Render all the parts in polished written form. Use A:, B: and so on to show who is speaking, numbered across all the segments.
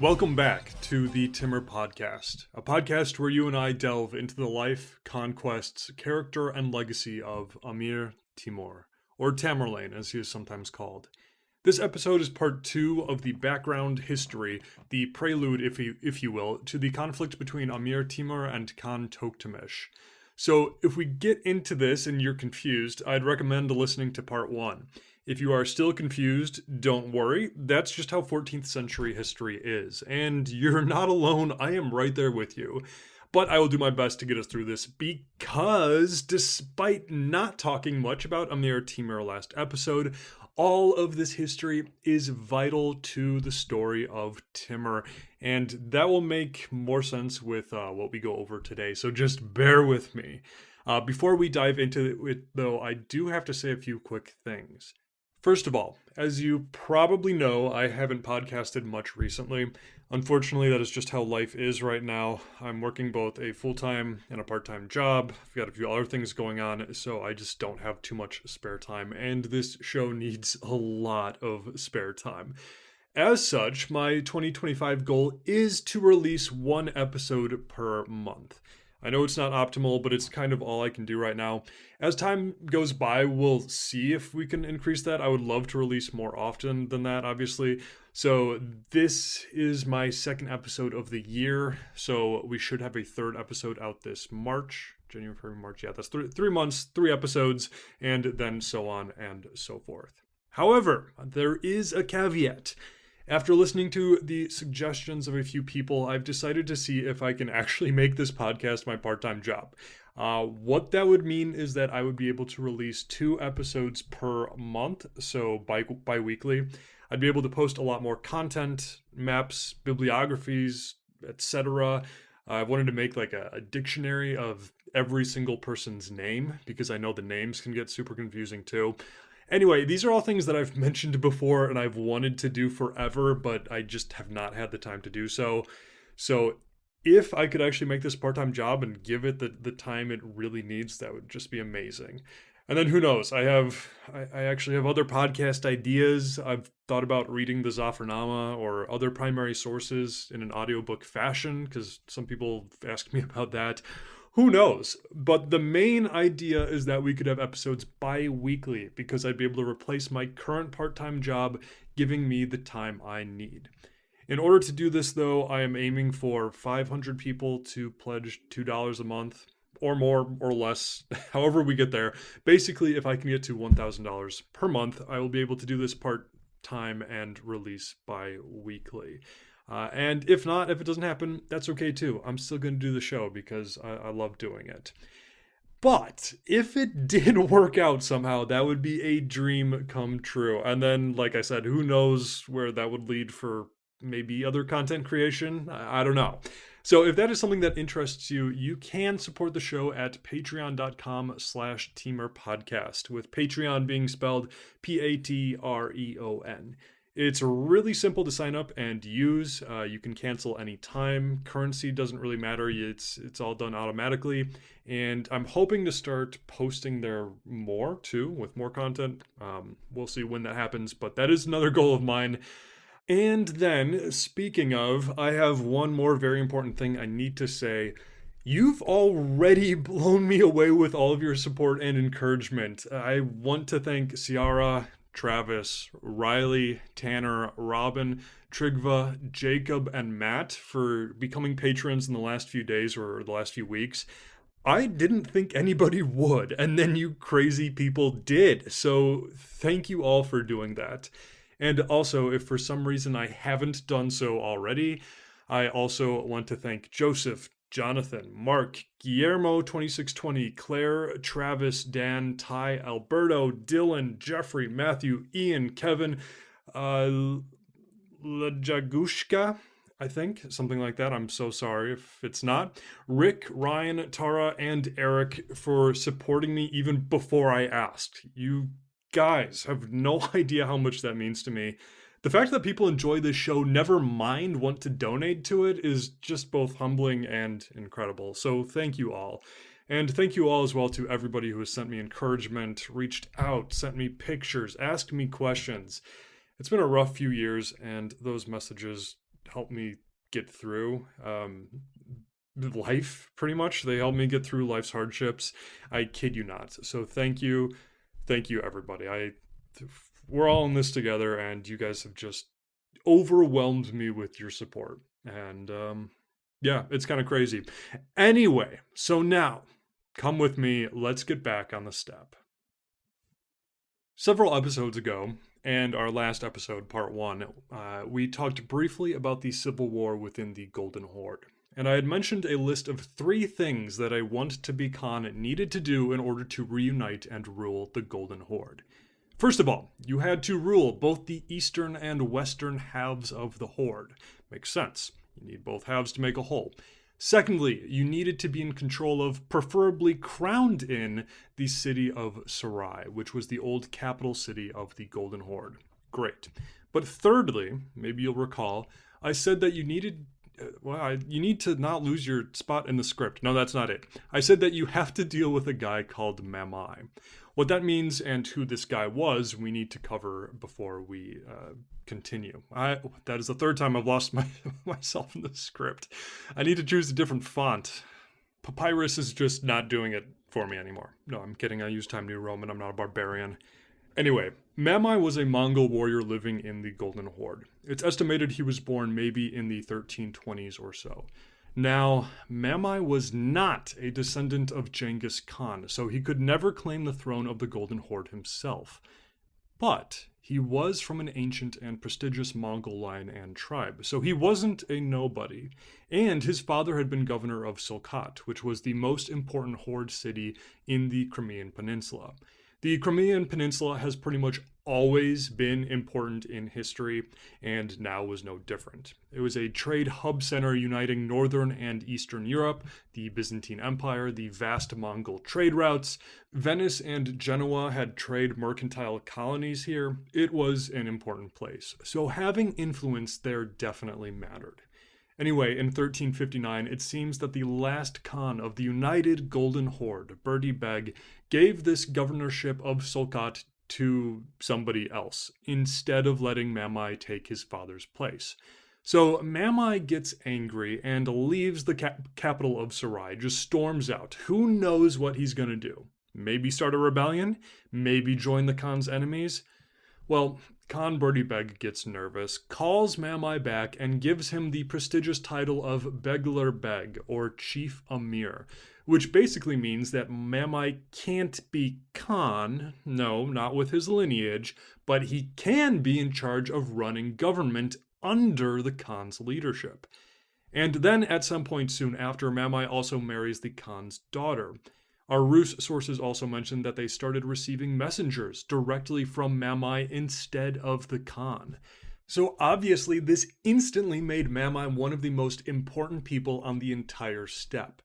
A: Welcome back to the Timur Podcast, a podcast where you and I delve into the life, conquests, character, and legacy of Amir Timur, or Tamerlane as he is sometimes called. This episode is part 2 of the background history, the prelude, if you will, to the conflict between Amir Timur and Khan Tokhtamysh. So if we get into this and you're confused, I'd recommend listening to part 1. If you are still confused, don't worry. That's just how 14th century history is. And you're not alone. I am right there with you. But I will do my best to get us through this because despite not talking much about Amir Timur last episode, all of this history is vital to the story of Timur. And that will make more sense with what we go over today. So just bear with me. Before we dive into it, though, I do have to say a few quick things. First of all, as you probably know, I haven't podcasted much recently. Unfortunately, that is just how life is right now. I'm working both a full-time and a part-time job. I've got a few other things going on, so I just don't have too much spare time, and this show needs a lot of spare time. As such, my 2025 goal is to release one episode per month. I know it's not optimal, but it's kind of all I can do right now. As time goes by, we'll see if we can increase that. I would love to release more often than that, obviously. So this is my second episode of the year. So we should have a third episode out this March. January, February, March. Yeah, that's 3 months, 3 episodes, and then so on and so forth. However, there is a caveat. After listening to the suggestions of a few people, I've decided to see if I can actually make this podcast my part-time job. What that would mean is that I would be able to release 2 episodes per month, so bi-weekly. I'd be able to post a lot more content, maps, bibliographies, etc. I wanted to make like a dictionary of every single person's name, because I know the names can get super confusing too. Anyway, these are all things that I've mentioned before and I've wanted to do forever, but I just have not had the time to do so. So if I could actually make this part-time job and give it the time it really needs, that would just be amazing. And then who knows? I actually have other podcast ideas. I've thought about reading the Zafarnama or other primary sources in an audiobook fashion, because some people asked me about that. Who knows? But the main idea is that we could have episodes bi-weekly because I'd be able to replace my current part-time job, giving me the time I need. In order to do this, though, I am aiming for 500 people to pledge $2 a month, or more or less, however we get there. Basically, if I can get to $1,000 per month, I will be able to do this part-time and release bi-weekly. And if not, if it doesn't happen, that's okay too. I'm still going to do the show because I love doing it. But if it did work out somehow, that would be a dream come true. And then, like I said, who knows where that would lead for maybe other content creation? I don't know. So if that is something that interests you, you can support the show at patreon.com/Timur Podcast, with Patreon being spelled Patreon. It's really simple to sign up and use. You can cancel anytime. Currency doesn't really matter. It's all done automatically. And I'm hoping to start posting there more too, with more content. We'll see when that happens, but that is another goal of mine. And then, speaking of, I have one more very important thing I need to say. You've already blown me away with all of your support and encouragement. I want to thank Ciara, Travis, Riley, Tanner, Robin, Trigva, Jacob, and Matt for becoming patrons in the last few days or the last few weeks. I didn't think anybody would, and then you crazy people did. So thank you all for doing that. And also, if for some reason I haven't done so already, I also want to thank Joseph, Jonathan, Mark, Guillermo 2620, Claire, Travis, Dan, Ty, Alberto, Dylan, Jeffrey, Matthew, Ian, Kevin, Lajagushka, I think, something like that. I'm so sorry if it's not. Rick, Ryan, Tara, and Eric for supporting me even before I asked. You guys have no idea how much that means to me. The fact that people enjoy this show, never mind want to donate to it, is just both humbling and incredible. So thank you all. And thank you all as well to everybody who has sent me encouragement, reached out, sent me pictures, asked me questions. It's been a rough few years, and those messages helped me get through life, pretty much. They helped me get through life's hardships. I kid you not. So thank you, everybody. We're all in this together, and you guys have just overwhelmed me with your support. And yeah, it's kind of crazy. Anyway, so now, come with me. Let's get back on the step. Several episodes ago, and our last episode, part 1, we talked briefly about the civil war within the Golden Horde. And I had mentioned a list of 3 things that a want-to-be Khan needed to do in order to reunite and rule the Golden Horde. First of all, you had to rule both the eastern and western halves of the Horde. Makes sense. You need both halves to make a whole. Secondly, you needed to be in control of, preferably crowned in, the city of Sarai, which was the old capital city of the Golden Horde. Great. But thirdly, maybe you'll recall, I said that you need to not lose your spot in the script. No, that's not it. I said that you have to deal with a guy called Mamai. What that means and who this guy was, we need to cover before we continue. That is the 3rd time I've lost myself in the script. I need to choose a different font. Papyrus is just not doing it for me anymore. No, I'm kidding. I use Time New Roman. I'm not a barbarian. Anyway, Mamai was a Mongol warrior living in the Golden Horde. It's estimated he was born maybe in the 1320s or so. Now, Mamai was not a descendant of Genghis Khan, so he could never claim the throne of the Golden Horde himself. But he was from an ancient and prestigious Mongol line and tribe, so he wasn't a nobody. And his father had been governor of Solkat, which was the most important Horde city in the Crimean Peninsula. The Crimean Peninsula has pretty much always been important in history, and now was no different. It was a trade hub center uniting northern and eastern Europe, the Byzantine Empire, the vast Mongol trade routes. Venice and Genoa had trade mercantile colonies here. It was an important place, so having influence there definitely mattered. Anyway, in 1359, it seems that the last Khan of the United Golden Horde, Berdi Beg, gave this governorship of Solkat to somebody else, instead of letting Mamai take his father's place. So Mamai gets angry and leaves the capital of Sarai, just storms out. Who knows what he's going to do? Maybe start a rebellion? Maybe join the Khan's enemies? Well, Khan Berdi Beg gets nervous, calls Mamai back, and gives him the prestigious title of Begler Beg, or Chief Amir, which basically means that Mamai can't be Khan, no, not with his lineage, but he can be in charge of running government under the Khan's leadership. And then at some point soon after, Mamai also marries the Khan's daughter. Our Rus sources also mention that they started receiving messengers directly from Mamai instead of the Khan. So obviously this instantly made Mamai one of the most important people on the entire steppe.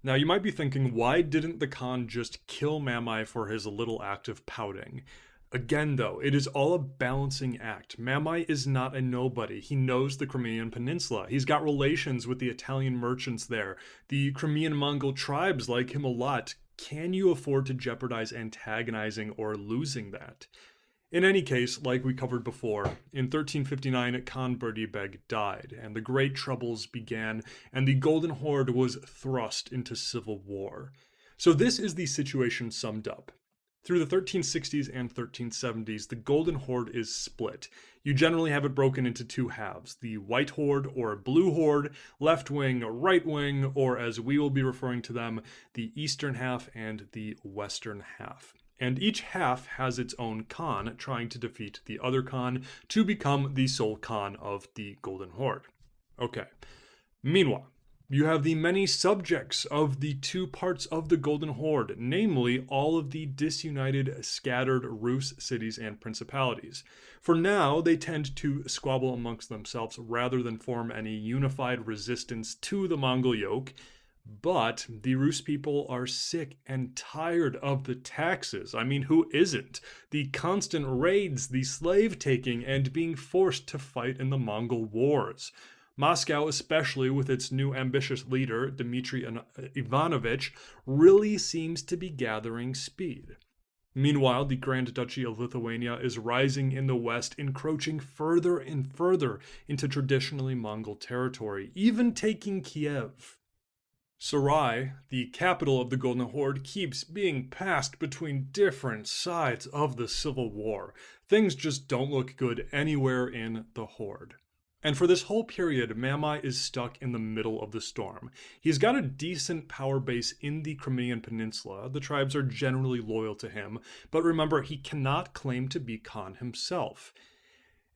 A: Now you might be thinking, why didn't the Khan just kill Mamai for his little act of pouting? Again though, it is all a balancing act. Mamai is not a nobody. He knows the Crimean Peninsula. He's got relations with the Italian merchants there. The Crimean Mongol tribes like him a lot. Can you afford to jeopardize antagonizing or losing that? In any case, like we covered before, in 1359 Khan Berdi Beg died, and the Great Troubles began, and the Golden Horde was thrust into civil war. So this is the situation summed up. Through the 1360s and 1370s, the Golden Horde is split. You generally have it broken into 2 halves, the White Horde or Blue Horde, left wing, right wing, or as we will be referring to them, the eastern half and the western half. And each half has its own Khan trying to defeat the other Khan to become the sole Khan of the Golden Horde. Okay. Meanwhile, you have the many subjects of the 2 parts of the Golden Horde, namely all of the disunited, scattered Rus cities and principalities. For now, they tend to squabble amongst themselves rather than form any unified resistance to the Mongol yoke. But the Rus people are sick and tired of the taxes. I mean, who isn't? The constant raids, the slave taking, and being forced to fight in the Mongol wars. Moscow, especially with its new ambitious leader, Dmitry Ivanovich, really seems to be gathering speed. Meanwhile, the Grand Duchy of Lithuania is rising in the west, encroaching further and further into traditionally Mongol territory, even taking Kiev. Sarai, the capital of the Golden Horde, keeps being passed between different sides of the civil war. Things just don't look good anywhere in the Horde. And for this whole period, Mamai is stuck in the middle of the storm. He's got a decent power base in the Crimean Peninsula. The tribes are generally loyal to him, but remember, he cannot claim to be Khan himself.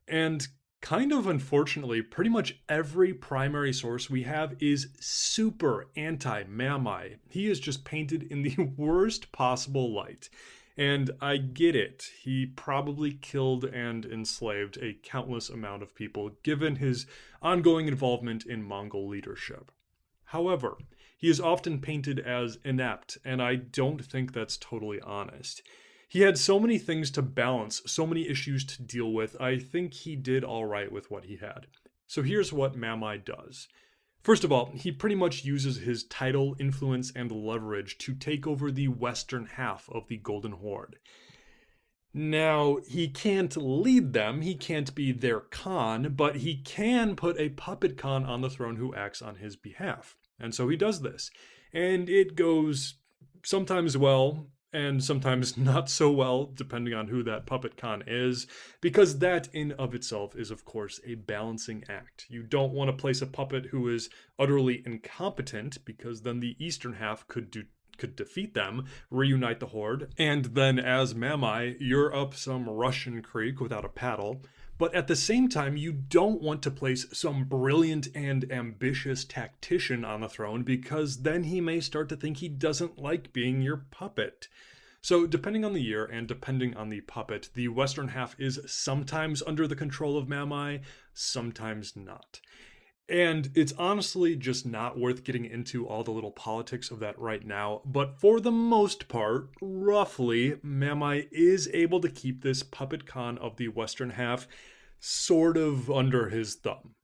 A: And kind of unfortunately, pretty much every primary source we have is super anti-Mamai. He is just painted in the worst possible light. And I get it. He probably killed and enslaved a countless amount of people, given his ongoing involvement in Mongol leadership. However, he is often painted as inept, and I don't think that's totally honest. He had so many things to balance, so many issues to deal with. I think he did all right with what he had. So here's what Mamai does. First of all, he pretty much uses his title, influence, and leverage to take over the western half of the Golden Horde. Now, he can't lead them, he can't be their Khan, but he can put a puppet Khan on the throne who acts on his behalf. And so he does this. And it goes sometimes well, and sometimes not so well, depending on who that puppet Khan is, because that in of itself is, of course, a balancing act. You don't want to place a puppet who is utterly incompetent, because then the eastern half could defeat them, reunite the Horde, and then as Mamai, you're up some Russian creek without a paddle. But at the same time, you don't want to place some brilliant and ambitious tactician on the throne, because then he may start to think he doesn't like being your puppet. So depending on the year and depending on the puppet, the western half is sometimes under the control of Mamai, sometimes not. And it's honestly just not worth getting into all the little politics of that right now, but for the most part, roughly, Mamai is able to keep this puppet Khan of the western half sort of under his thumb.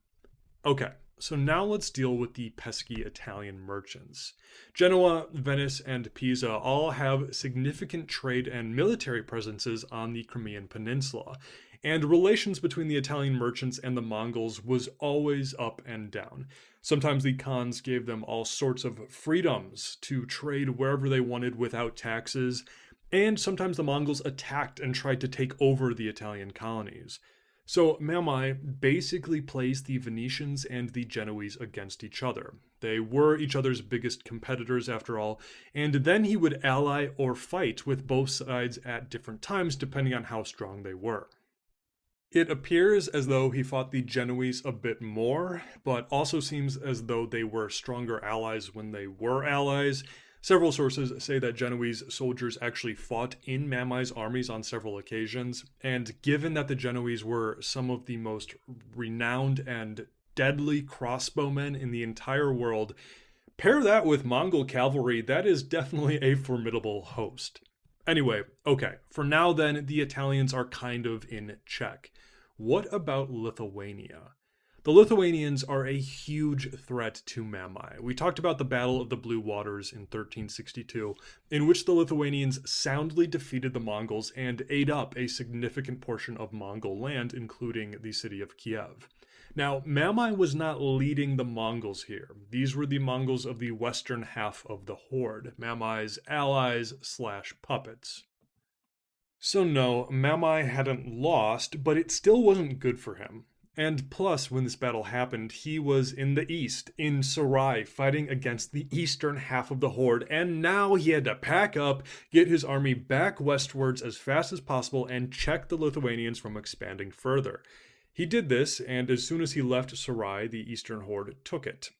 A: Okay, so now let's deal with the pesky Italian merchants. Genoa, Venice, and Pisa all have significant trade and military presences on the Crimean Peninsula. And relations between the Italian merchants and the Mongols was always up and down. Sometimes the Khans gave them all sorts of freedoms to trade wherever they wanted without taxes, and sometimes the Mongols attacked and tried to take over the Italian colonies. So Mamai basically plays the Venetians and the Genoese against each other. They were each other's biggest competitors after all, and then he would ally or fight with both sides at different times depending on how strong they were. It appears as though he fought the Genoese a bit more, but also seems as though they were stronger allies when they were allies. Several sources say that Genoese soldiers actually fought in Mamai's armies on several occasions, and given that the Genoese were some of the most renowned and deadly crossbowmen in the entire world, pair that with Mongol cavalry, that is definitely a formidable host. Anyway, okay, for now then, the Italians are kind of in check. What about Lithuania? The Lithuanians are a huge threat to Mamai. We talked about the Battle of the Blue Waters in 1362, in which the Lithuanians soundly defeated the Mongols and ate up a significant portion of Mongol land, including the city of Kiev. Now, Mamai was not leading the Mongols here. These were the Mongols of the western half of the Horde, Mamai's allies/puppets. So no, Mamai hadn't lost, but it still wasn't good for him. And plus, when this battle happened, he was in the east, in Sarai, fighting against the eastern half of the Horde, and now he had to pack up, get his army back westwards as fast as possible, and check the Lithuanians from expanding further. He did this, and as soon as he left Sarai, the Eastern Horde took it.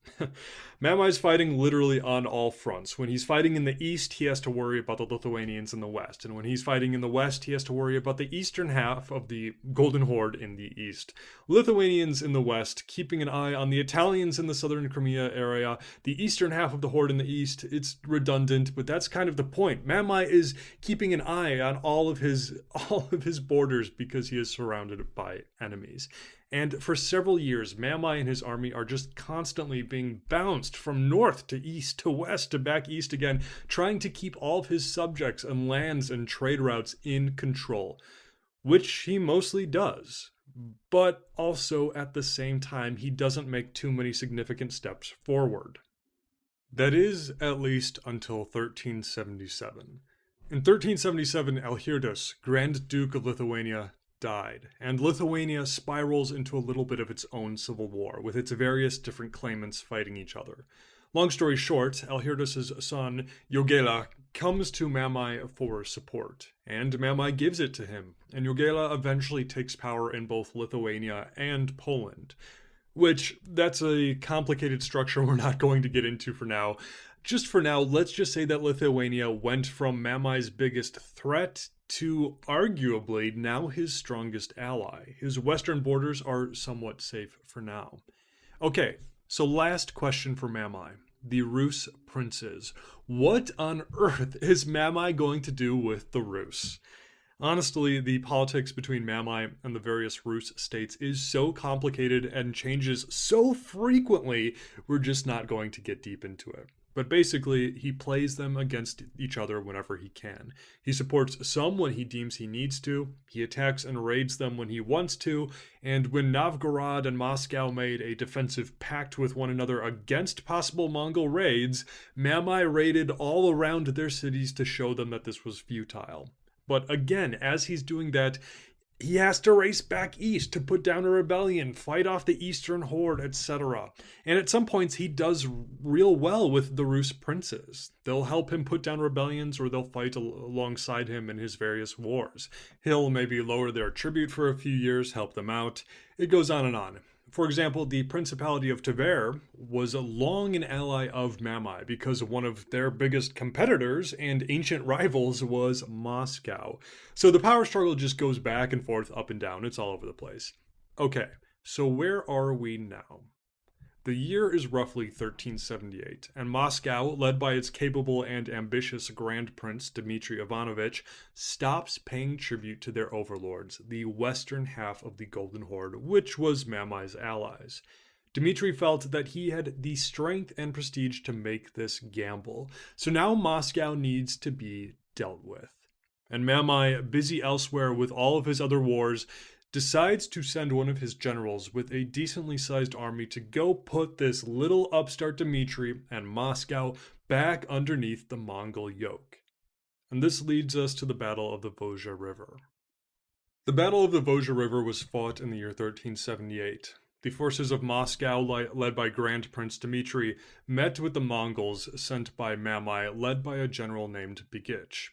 A: Mamai's fighting literally on all fronts. When he's fighting in the east, he has to worry about the Lithuanians in the west. And when he's fighting in the west, he has to worry about the eastern half of the Golden Horde in the east. Lithuanians in the west, keeping an eye on the Italians in the southern Crimea area. The eastern half of the Horde in the east, it's redundant, but that's kind of the point. Mamai is keeping an eye on all of his borders because he is surrounded by enemies. cities. And for several years, Mamai and his army are just constantly being bounced from north to east to west to back east again, trying to keep all of his subjects and lands and trade routes in control, which he mostly does. But also at the same time, he doesn't make too many significant steps forward. That is, at least until 1377. In 1377, Algirdas, Grand Duke of Lithuania, died, and Lithuania spirals into a little bit of its own civil war, with its various different claimants fighting each other. Long story short, Algirdas' son, Jogaila, comes to Mamai for support, and Mamai gives it to him, and Jogaila eventually takes power in both Lithuania and Poland. Which, that's a complicated structure we're not going to get into for now. Just for now, let's just say that Lithuania went from Mamai's biggest threat to arguably now his strongest ally. His western borders are somewhat safe for now. Okay, so last question for Mamai. The Rus princes. What on earth is Mamai going to do with the Rus? Honestly, the politics between Mamai and the various Rus states is so complicated and changes so frequently, we're just not going to get deep into it. But basically, he plays them against each other whenever he can. He supports some when he deems he needs to, he attacks and raids them when he wants to, and when Novgorod and Moscow made a defensive pact with one another against possible Mongol raids, Mamai raided all around their cities to show them that this was futile. But again, as he's doing that, he has to race back east to put down a rebellion, fight off the Eastern Horde, etc. And at some points, he does real well with the Rus princes. They'll help him put down rebellions, or they'll fight alongside him in his various wars. He'll maybe lower their tribute for a few years, help them out. It goes on and on. For example, the Principality of Tver was long an ally of Mamai because one of their biggest competitors and ancient rivals was Moscow. So the power struggle just goes back and forth, up and down. It's all over the place. Okay, so where are we now? The year is roughly 1378, and Moscow, led by its capable and ambitious Grand Prince Dmitry Ivanovich, stops paying tribute to their overlords, the western half of the Golden Horde, which was Mamai's allies. Dmitry felt that he had the strength and prestige to make this gamble, so now Moscow needs to be dealt with. And Mamai, busy elsewhere with all of his other wars, decides to send one of his generals with a decently sized army to go put this little upstart Dmitry and Moscow back underneath the Mongol yoke. And this leads us to the Battle of the Vozha River. The Battle of the Vozha River was fought in the year 1378. The forces of Moscow, led by Grand Prince Dmitry, met with the Mongols sent by Mamai, led by a general named Begich.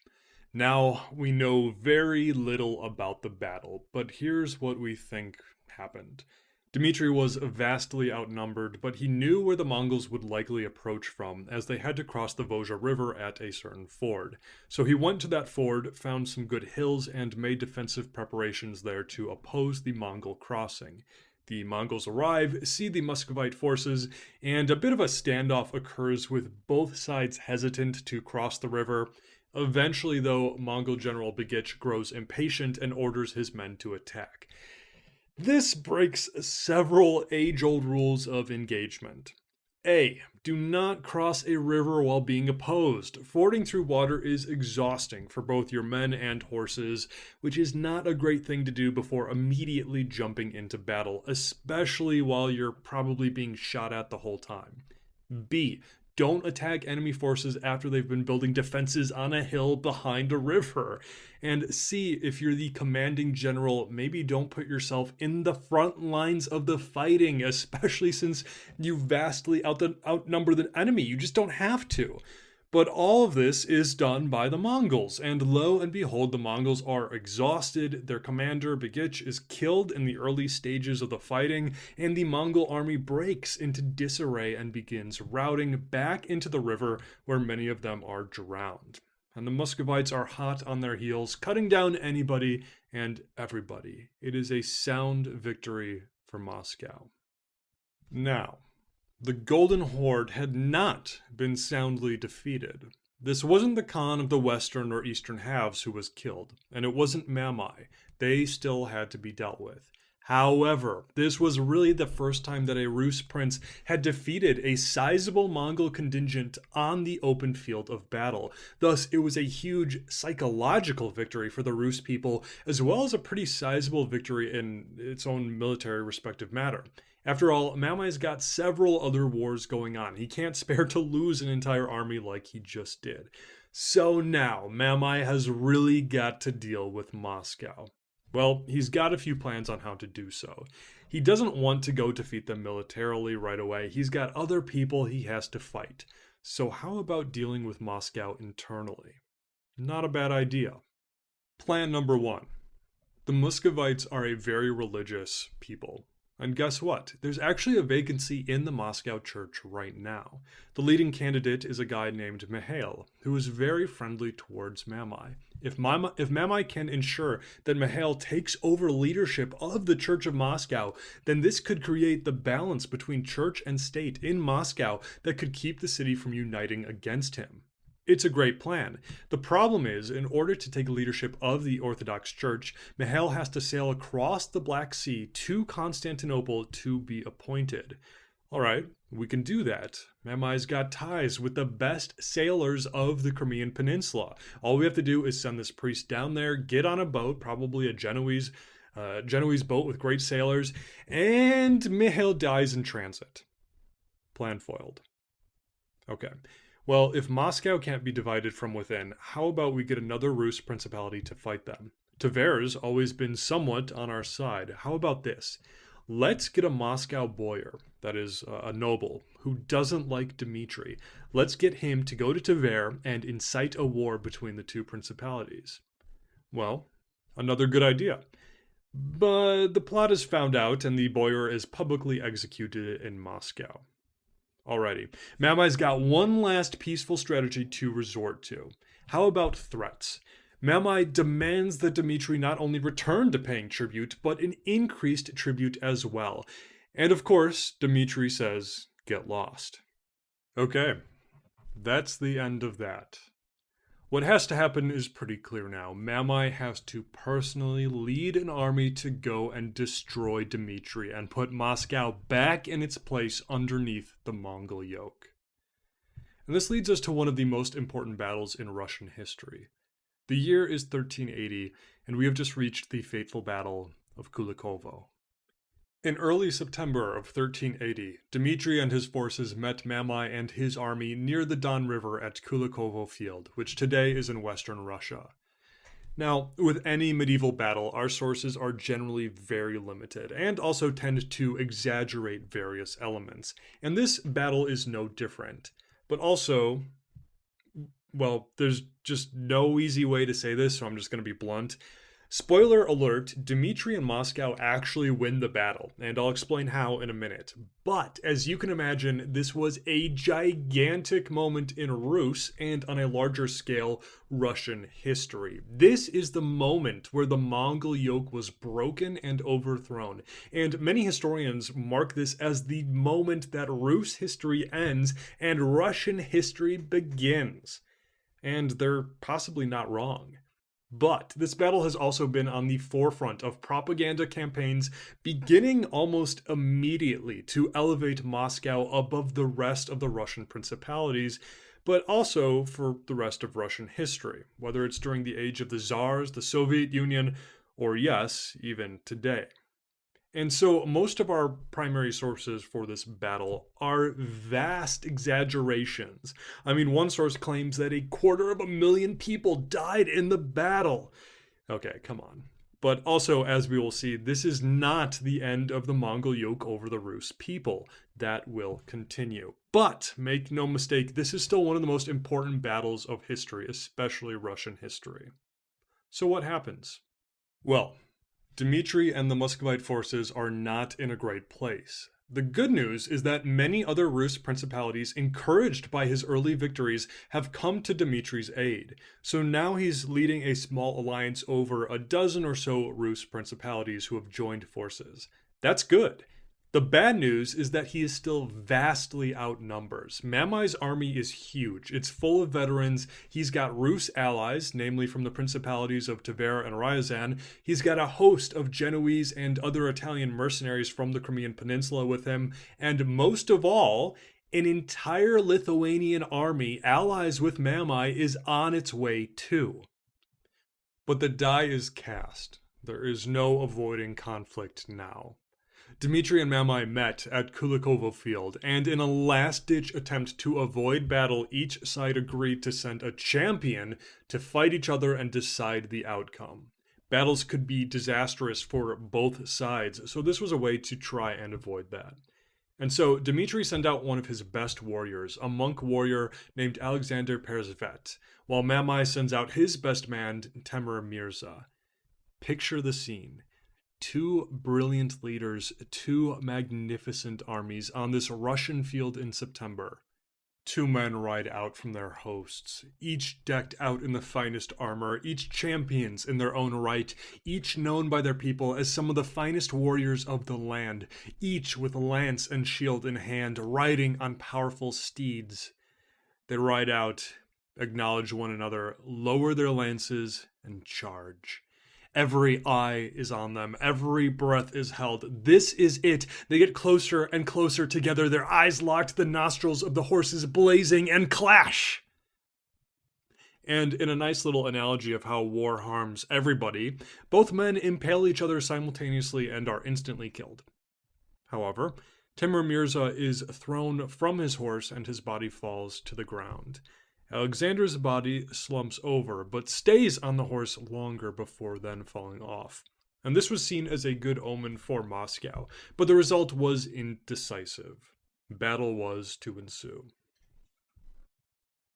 A: Now, we know very little about the battle, but here's what we think happened. Dmitry was vastly outnumbered, but he knew where the Mongols would likely approach from, as they had to cross the Vozha River at a certain ford. So he went to that ford, found some good hills, and made defensive preparations there to oppose the Mongol crossing. The Mongols arrive, see the Muscovite forces, and a bit of a standoff occurs with both sides hesitant to cross the river. Eventually, though, Mongol General Begich grows impatient and orders his men to attack. This breaks several age-old rules of engagement. A. Do not cross a river while being opposed. Fording through water is exhausting for both your men and horses, which is not a great thing to do before immediately jumping into battle, especially while you're probably being shot at the whole time. B. Don't attack enemy forces after they've been building defenses on a hill behind a river. And C, if you're the commanding general, maybe don't put yourself in the front lines of the fighting, especially since you vastly outnumber the enemy. You just don't have to. But all of this is done by the Mongols, and lo and behold, the Mongols are exhausted. Their commander, Begich, is killed in the early stages of the fighting, and the Mongol army breaks into disarray and begins routing back into the river, where many of them are drowned. And the Muscovites are hot on their heels, cutting down anybody and everybody. It is a sound victory for Moscow. Now, the Golden Horde had not been soundly defeated. This wasn't the Khan of the western or eastern halves who was killed, and it wasn't Mamai. They still had to be dealt with. However, this was really the first time that a Rus prince had defeated a sizable Mongol contingent on the open field of battle. Thus, it was a huge psychological victory for the Rus people, as well as a pretty sizable victory in its own military respective matter. After all, Mamai's got several other wars going on. He can't spare to lose an entire army like he just did. So now, Mamai has really got to deal with Moscow. Well, he's got a few plans on how to do so. He doesn't want to go defeat them militarily right away. He's got other people he has to fight. So how about dealing with Moscow internally? Not a bad idea. Plan number 1. The Muscovites are a very religious people. And guess what? There's actually a vacancy in the Moscow church right now. The leading candidate is a guy named Mihail, who is very friendly towards Mamai. If Mamai can ensure that Mihail takes over leadership of the Church of Moscow, then this could create the balance between church and state in Moscow that could keep the city from uniting against him. It's a great plan. The problem is, in order to take leadership of the Orthodox Church, Mihail has to sail across the Black Sea to Constantinople to be appointed. Alright, we can do that. Mamai's got ties with the best sailors of the Crimean Peninsula. All we have to do is send this priest down there, get on a boat, probably a Genoese boat with great sailors, and Mihail dies in transit. Plan foiled. Okay. Well, if Moscow can't be divided from within, how about we get another Rus principality to fight them? Tver's always been somewhat on our side. How about this? Let's get a Moscow boyar, that is, a noble, who doesn't like Dmitry. Let's get him to go to Tver and incite a war between the two principalities. Well, another good idea. But the plot is found out and the boyar is publicly executed in Moscow. Alrighty, Mamai's got one last peaceful strategy to resort to. How about threats? Mamai demands that Dmitry not only return to paying tribute, but an increased tribute as well. And of course, Dmitry says, get lost. Okay, that's the end of that. What has to happen is pretty clear now. Mamai has to personally lead an army to go and destroy Dmitry and put Moscow back in its place underneath the Mongol yoke. And this leads us to one of the most important battles in Russian history. The year is 1380, and we have just reached the fateful battle of Kulikovo. In early September of 1380, Dmitry and his forces met Mamai and his army near the Don River at Kulikovo Field, which today is in western Russia. Now, with any medieval battle, our sources are generally very limited, and also tend to exaggerate various elements, and this battle is no different. But also, well, there's just no easy way to say this, so I'm just going to be blunt. Spoiler alert, Dmitry and Moscow actually win the battle, and I'll explain how in a minute. But, as you can imagine, this was a gigantic moment in Rus, and on a larger scale, Russian history. This is the moment where the Mongol yoke was broken and overthrown, and many historians mark this as the moment that Rus history ends and Russian history begins. And they're possibly not wrong. But this battle has also been on the forefront of propaganda campaigns beginning almost immediately to elevate Moscow above the rest of the Russian principalities, but also for the rest of Russian history, whether it's during the age of the Tsars, the Soviet Union, or yes, even today. And so most of our primary sources for this battle are vast exaggerations. I mean, one source claims that 250,000 people died in the battle. Okay, come on. But also, as we will see, this is not the end of the Mongol yoke over the Rus people. That will continue. But, make no mistake, this is still one of the most important battles of history, especially Russian history. So what happens? Well, Dmitry and the Muscovite forces are not in a great place. The good news is that many other Rus principalities, encouraged by his early victories, have come to Dmitry's aid. So now he's leading a small alliance over a dozen or so Rus principalities who have joined forces. That's good. The bad news is that he is still vastly outnumbered. Mamai's army is huge. It's full of veterans. He's got Rus allies, namely from the principalities of Tver and Ryazan. He's got a host of Genoese and other Italian mercenaries from the Crimean Peninsula with him. And most of all, an entire Lithuanian army, allies with Mamai, is on its way too. But the die is cast. There is no avoiding conflict now. Dmitry and Mamai met at Kulikovo Field, and in a last-ditch attempt to avoid battle, each side agreed to send a champion to fight each other and decide the outcome. Battles could be disastrous for both sides, so this was a way to try and avoid that. And so Dmitry sent out one of his best warriors, a monk warrior named Alexander Perzvet, while Mamai sends out his best man, Temur Mirza. Picture the scene. Two brilliant leaders, two magnificent armies on this Russian field in September. Two men ride out from their hosts, each decked out in the finest armor, each champions in their own right, each known by their people as some of the finest warriors of the land, each with lance and shield in hand, riding on powerful steeds. They ride out, acknowledge one another, lower their lances, and charge. Every eye is on them. Every breath is held. This is it. They get closer and closer together, their eyes locked, the nostrils of the horses blazing, and clash. And in a nice little analogy of how war harms everybody, both men impale each other simultaneously and are instantly killed. However, Timur Mirza is thrown from his horse and his body falls to the ground. Alexander's body slumps over, but stays on the horse longer before then falling off. And this was seen as a good omen for Moscow, but the result was indecisive. Battle was to ensue.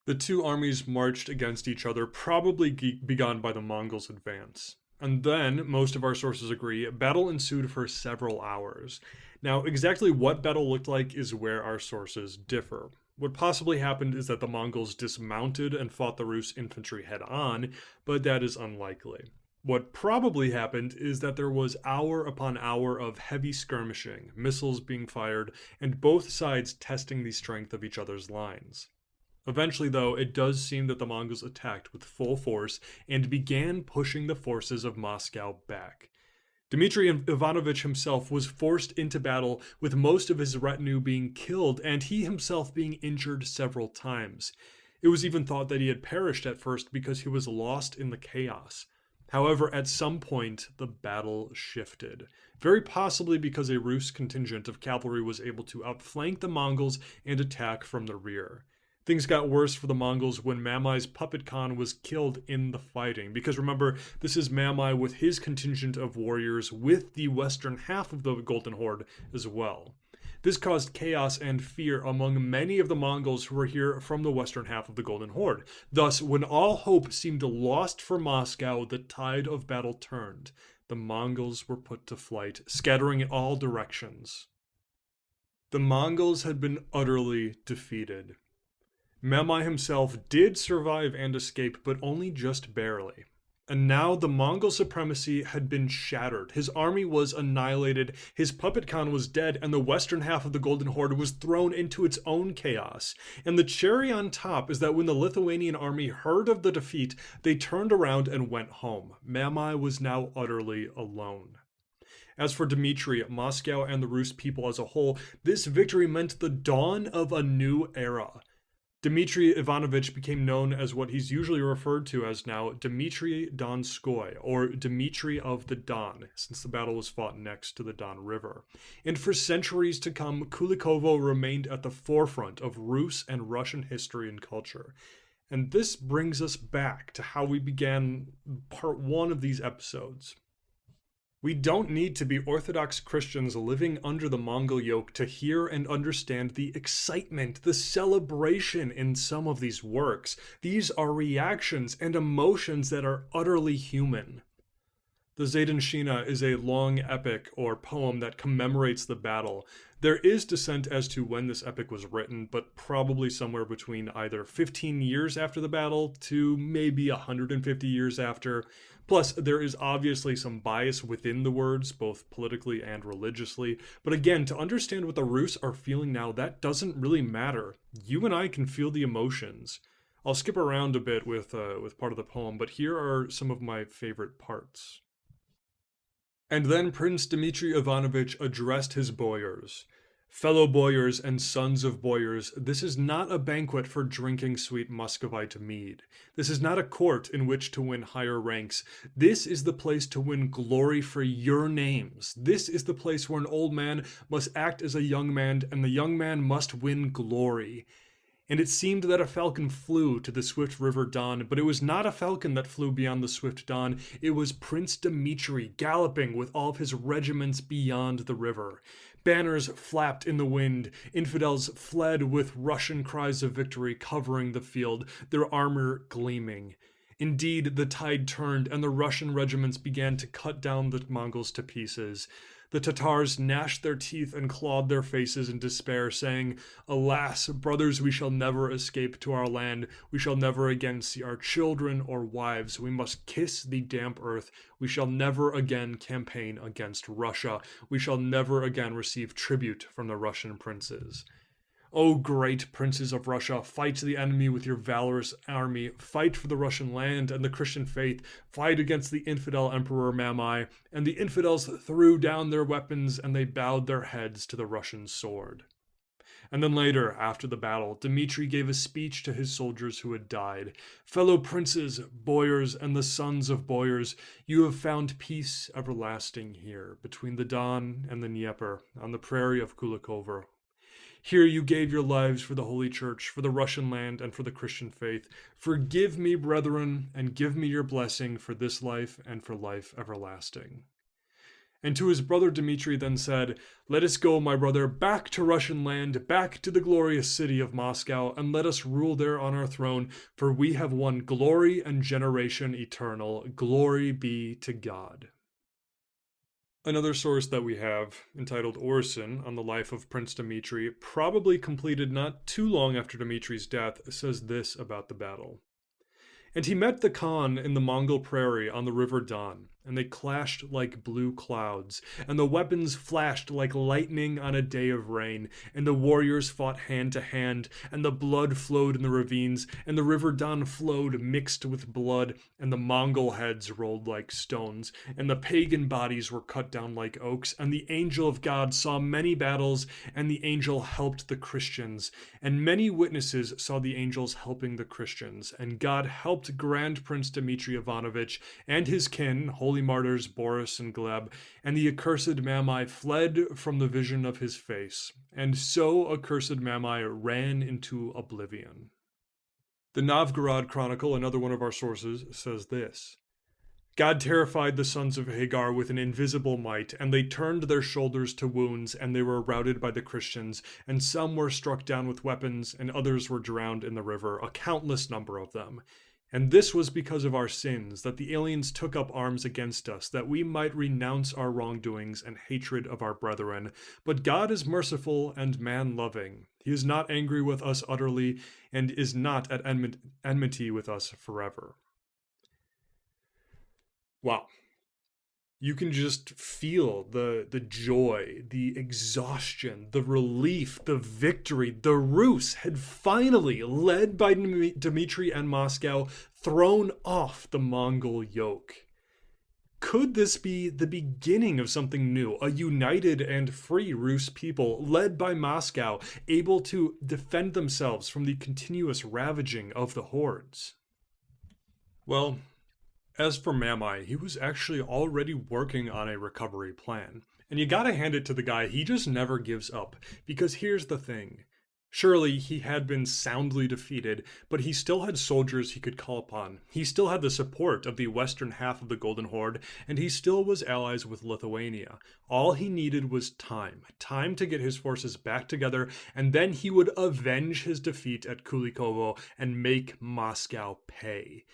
A: The two armies marched against each other, probably begun by the Mongols' advance. And then, most of our sources agree, battle ensued for several hours. Now, exactly what battle looked like is where our sources differ. What possibly happened is that the Mongols dismounted and fought the Rus infantry head-on, but that is unlikely. What probably happened is that there was hour upon hour of heavy skirmishing, missiles being fired, and both sides testing the strength of each other's lines. Eventually, though, it does seem that the Mongols attacked with full force and began pushing the forces of Moscow back. Dmitry Ivanovich himself was forced into battle, with most of his retinue being killed and he himself being injured several times. It was even thought that he had perished at first because he was lost in the chaos. However, at some point, the battle shifted, very possibly because a Rus contingent of cavalry was able to outflank the Mongols and attack from the rear. Things got worse for the Mongols when Mamai's puppet Khan was killed in the fighting, because remember, this is Mamai with his contingent of warriors with the western half of the Golden Horde as well. This caused chaos and fear among many of the Mongols who were here from the western half of the Golden Horde. Thus, when all hope seemed lost for Moscow, the tide of battle turned. The Mongols were put to flight, scattering in all directions. The Mongols had been utterly defeated. Mamai himself did survive and escape, but only just barely. And now the Mongol supremacy had been shattered. His army was annihilated, his puppet Khan was dead, and the western half of the Golden Horde was thrown into its own chaos. And the cherry on top is that when the Lithuanian army heard of the defeat, they turned around and went home. Mamai was now utterly alone. As for Dmitry, Moscow, and the Rus people as a whole, this victory meant the dawn of a new era. Dmitry Ivanovich became known as what he's usually referred to as now Dmitry Donskoy, or Dmitry of the Don, since the battle was fought next to the Don River. And for centuries to come, Kulikovo remained at the forefront of Rus and Russian history and culture. And this brings us back to how we began part one of these episodes. We don't need to be Orthodox Christians living under the Mongol yoke to hear and understand the excitement, the celebration in some of these works. These are reactions and emotions that are utterly human. The Zaydenshina is a long epic or poem that commemorates the battle. There is dissent as to when this epic was written, but probably somewhere between either 15 years after the battle to maybe 150 years after. Plus, there is obviously some bias within the words, both politically and religiously. But again, to understand what the Rus are feeling now, that doesn't really matter. You and I can feel the emotions. I'll skip around a bit with part of the poem, but here are some of my favorite parts. And then Prince Dmitry Ivanovich addressed his boyars. Fellow boyars and sons of boyars, this is not a banquet for drinking sweet Muscovite mead. This is not a court in which to win higher ranks. This is the place to win glory for your names. This is the place where an old man must act as a young man, and the young man must win glory. And it seemed that a falcon flew to the swift river Don, but it was not a falcon that flew beyond the swift Don. It was Prince Dmitry galloping with all of his regiments beyond the river. Banners flapped in the wind. Infidels fled with Russian cries of victory covering the field, their armor gleaming. Indeed, the tide turned, and the Russian regiments began to cut down the Mongols to pieces. The Tatars gnashed their teeth and clawed their faces in despair, saying, "Alas, brothers, we shall never escape to our land. We shall never again see our children or wives. We must kiss the damp earth. We shall never again campaign against Russia. We shall never again receive tribute from the Russian princes." O great princes of Russia, fight the enemy with your valorous army. Fight for the Russian land and the Christian faith. Fight against the infidel Emperor Mamai. And the infidels threw down their weapons and they bowed their heads to the Russian sword. And then later, after the battle, Dmitry gave a speech to his soldiers who had died. Fellow princes, boyars, and the sons of boyars, you have found peace everlasting here, between the Don and the Dnieper, on the prairie of Kulikovo. Here you gave your lives for the Holy Church, for the Russian land, and for the Christian faith. Forgive me, brethren, and give me your blessing for this life and for life everlasting. And to his brother Dmitry then said, "Let us go, my brother, back to Russian land, back to the glorious city of Moscow, and let us rule there on our throne, for we have won glory and generation eternal. Glory be to God." Another source that we have, entitled Orson, on the life of Prince Dmitry, probably completed not too long after Dmitry's death, says this about the battle. "And he met the Khan in the Mongol prairie on the river Don, and they clashed like blue clouds, and the weapons flashed like lightning on a day of rain, and the warriors fought hand to hand, and the blood flowed in the ravines, and the river Don flowed mixed with blood, and the Mongol heads rolled like stones, and the pagan bodies were cut down like oaks, and the angel of God saw many battles, and the angel helped the Christians, and many witnesses saw the angels helping the Christians, and God helped Grand Prince Dmitry Ivanovich and his kin, holy martyrs Boris and Gleb, and the accursed Mamai fled from the vision of his face, and so accursed Mamai ran into oblivion." The Novgorod Chronicle, another one of our sources, says this: "God terrified the sons of Hagar with an invisible might, and they turned their shoulders to wounds, and they were routed by the Christians, and some were struck down with weapons, and others were drowned in the river, a countless number of them. And this was because of our sins, that the aliens took up arms against us, that we might renounce our wrongdoings and hatred of our brethren. But God is merciful and man-loving. He is not angry with us utterly, and is not at enmity with us forever." Wow. You can just feel the joy, the exhaustion, the relief, the victory. The Rus had finally, led by Dmitry and Moscow, thrown off the Mongol yoke. Could this be the beginning of something new, a united and free Rus people, led by Moscow, able to defend themselves from the continuous ravaging of the hordes? Well, as for Mamai, he was actually already working on a recovery plan. And you gotta hand it to the guy, he just never gives up. Because here's the thing. Surely he had been soundly defeated, but he still had soldiers he could call upon. He still had the support of the western half of the Golden Horde, and he still was allies with Lithuania. All he needed was time. Time to get his forces back together, and then he would avenge his defeat at Kulikovo and make Moscow pay.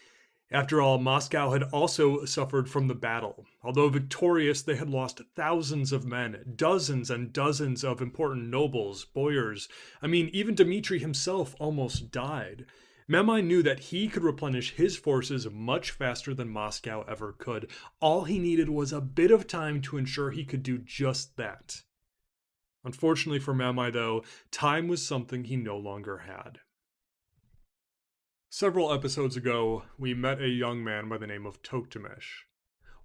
A: After all, Moscow had also suffered from the battle. Although victorious, they had lost thousands of men, dozens and dozens of important nobles, boyars. Even Dmitri himself almost died. Mamai knew that he could replenish his forces much faster than Moscow ever could. All he needed was a bit of time to ensure he could do just that. Unfortunately for Mamai, though, time was something he no longer had. Several episodes ago, we met a young man by the name of Tokhtamysh.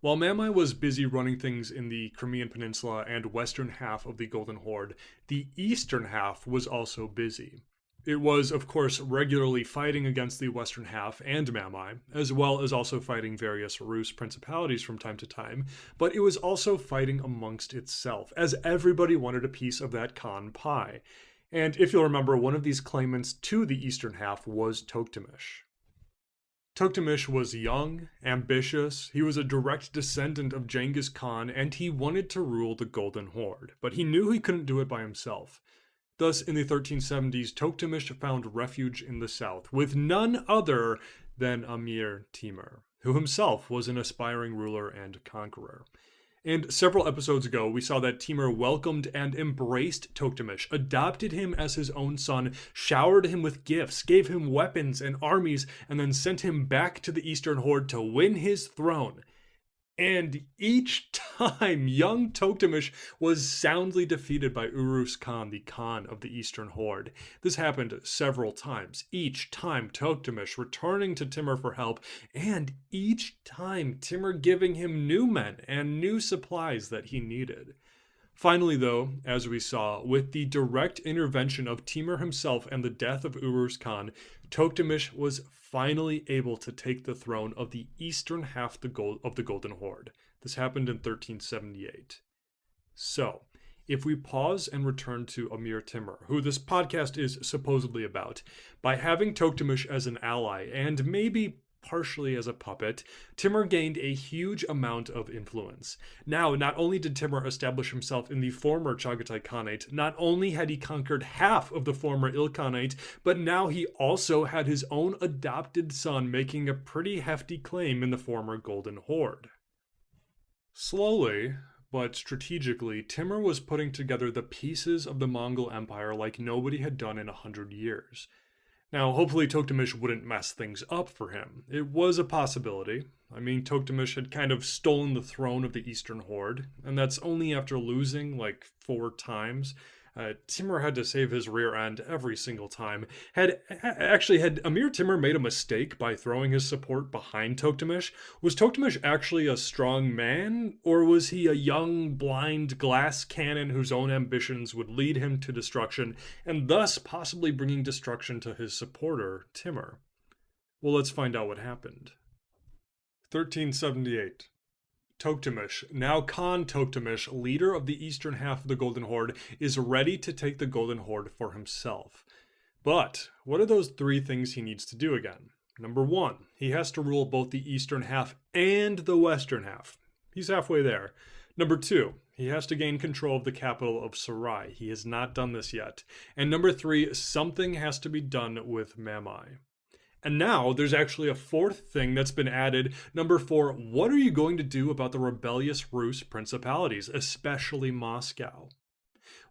A: While Mamai was busy running things in the Crimean Peninsula and western half of the Golden Horde, the eastern half was also busy. It was, of course, regularly fighting against the western half and Mamai, as well as also fighting various Rus principalities from time to time, but it was also fighting amongst itself, as everybody wanted a piece of that Khan pie. And if you'll remember, one of these claimants to the eastern half was Tokhtamysh. Tokhtamysh was young, ambitious, he was a direct descendant of Genghis Khan, and he wanted to rule the Golden Horde, but he knew he couldn't do it by himself. Thus, in the 1370s, Tokhtamysh found refuge in the south, with none other than Amir Timur, who himself was an aspiring ruler and conqueror. And several episodes ago, we saw that Timur welcomed and embraced Tokhtamysh, adopted him as his own son, showered him with gifts, gave him weapons and armies, and then sent him back to the Eastern Horde to win his throne. And each time, young Tokhtamysh was soundly defeated by Urus Khan, the Khan of the Eastern Horde. This happened several times, each time Tokhtamysh returning to Timur for help, and each time Timur giving him new men and new supplies that he needed. Finally, though, as we saw, with the direct intervention of Timur himself and the death of Urus Khan, Tokhtamysh was finally able to take the throne of the eastern half of the Golden Horde. This happened in 1378. So, if we pause and return to Amir Timur, who this podcast is supposedly about, by having Tokhtamysh as an ally, and maybe partially as a puppet, Timur gained a huge amount of influence. Now, not only did Timur establish himself in the former Chagatai Khanate, not only had he conquered half of the former Ilkhanate, but now he also had his own adopted son making a pretty hefty claim in the former Golden Horde. Slowly, but strategically, Timur was putting together the pieces of the Mongol Empire like nobody had done in 100 years. Now, hopefully Tokhtamysh wouldn't mess things up for him. It was a possibility. Tokhtamysh had kind of stolen the throne of the Eastern Horde, and that's only after losing like 4 times. Timur had to save his rear end every single time. Had Amir Timur made a mistake by throwing his support behind Tokhtamysh? Was Tokhtamysh actually a strong man, or was he a young, blind glass cannon whose own ambitions would lead him to destruction, and thus possibly bringing destruction to his supporter, Timur? Well, let's find out what happened. 1378. Tokhtamysh, now Khan Tokhtamysh, leader of the eastern half of the Golden Horde, is ready to take the Golden Horde for himself. But what are those 3 things he needs to do again? Number 1, he has to rule both the eastern half and the western half. He's halfway there. Number 2, he has to gain control of the capital of Sarai. He has not done this yet. And number 3, something has to be done with Mamai. And now there's actually a 4th thing that's been added. Number 4, what are you going to do about the rebellious Rus principalities, especially Moscow?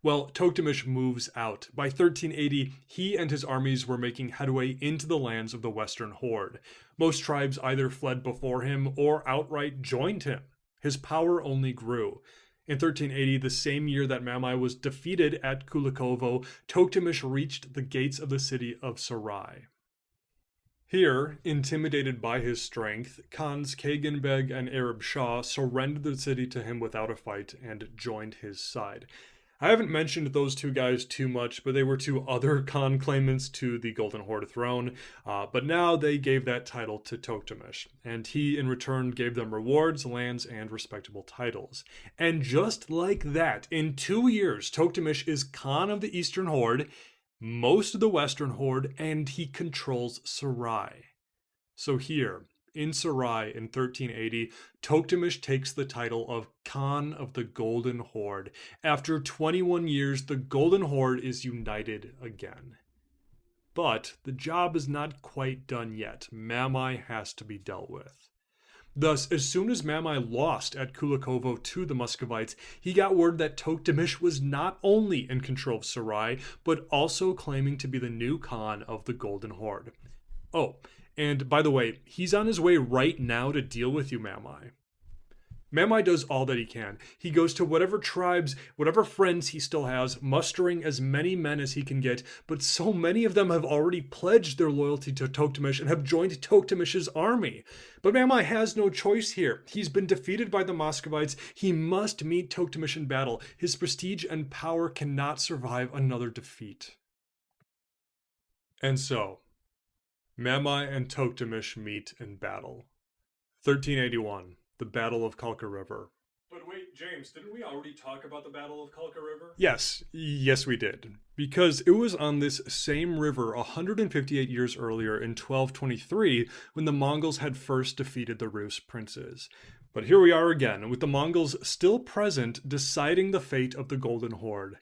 A: Well, Tokhtamysh moves out. By 1380, he and his armies were making headway into the lands of the Western Horde. Most tribes either fled before him or outright joined him. His power only grew. In 1380, the same year that Mamai was defeated at Kulikovo, Tokhtamysh reached the gates of the city of Sarai. Here, intimidated by his strength, Khans Kagan Beg and Arab Shah surrendered the city to him without a fight and joined his side. I haven't mentioned those 2 guys too much, but they were 2 other Khan claimants to the Golden Horde throne, but now they gave that title to Tokhtamysh, and he in return gave them rewards, lands, and respectable titles. And just like that, in 2 years, Tokhtamysh is Khan of the Eastern Horde, most of the Western Horde, and he controls Sarai. So here, in Sarai in 1380, Tokhtamysh takes the title of Khan of the Golden Horde. After 21 years, the Golden Horde is united again. But the job is not quite done yet. Mamai has to be dealt with. Thus, as soon as Mamai lost at Kulikovo to the Muscovites, he got word that Tokhtamysh was not only in control of Sarai, but also claiming to be the new Khan of the Golden Horde. Oh, and by the way, he's on his way right now to deal with you, Mamai. Mamai does all that he can. He goes to whatever tribes, whatever friends he still has, mustering as many men as he can get, but so many of them have already pledged their loyalty to Tokhtamysh and have joined Tokhtamysh's army. But Mamai has no choice here. He's been defeated by the Muscovites. He must meet Tokhtamysh in battle. His prestige and power cannot survive another defeat. And so, Mamai and Tokhtamysh meet in battle. 1381. The Battle of Kalka River. But wait, James, didn't we already talk about the Battle of Kalka River? Yes we did. Because it was on this same river 158 years earlier in 1223 when the Mongols had first defeated the Rus princes. But here we are again, with the Mongols still present, deciding the fate of the Golden Horde.